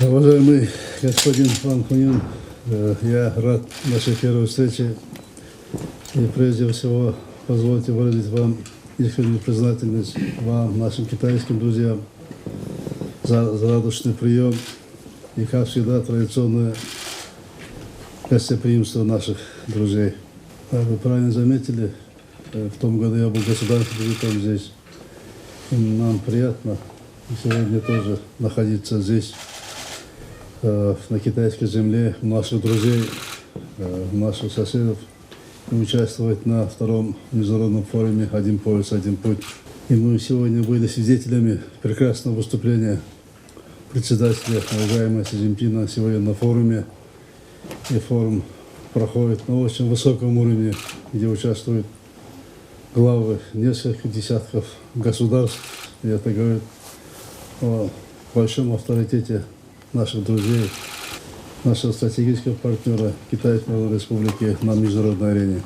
Уважаемый господин Пан Кунин, я рад нашей первой встрече. И прежде всего позвольте выразить вам искреннюю признательность вам, нашим китайским друзьям, за радушный прием и, как всегда, традиционное гостеприимство наших друзей. Вы правильно заметили, в том году я был государственным визитом здесь. И нам приятно сегодня тоже находиться здесь, на китайской земле, у наших друзей, у наших соседов, и участвовать на втором международном форуме «Один пояс, один путь». И мы сегодня были свидетелями прекрасного выступления председателя, уважаемого Си Цзиньпина, сегодня на форуме. И форум проходит на очень высоком уровне, где участвуют главы нескольких десятков государств. И это говорит о большом авторитете наших друзей, нашего стратегического партнера Китайской Народной Республики на международной арене.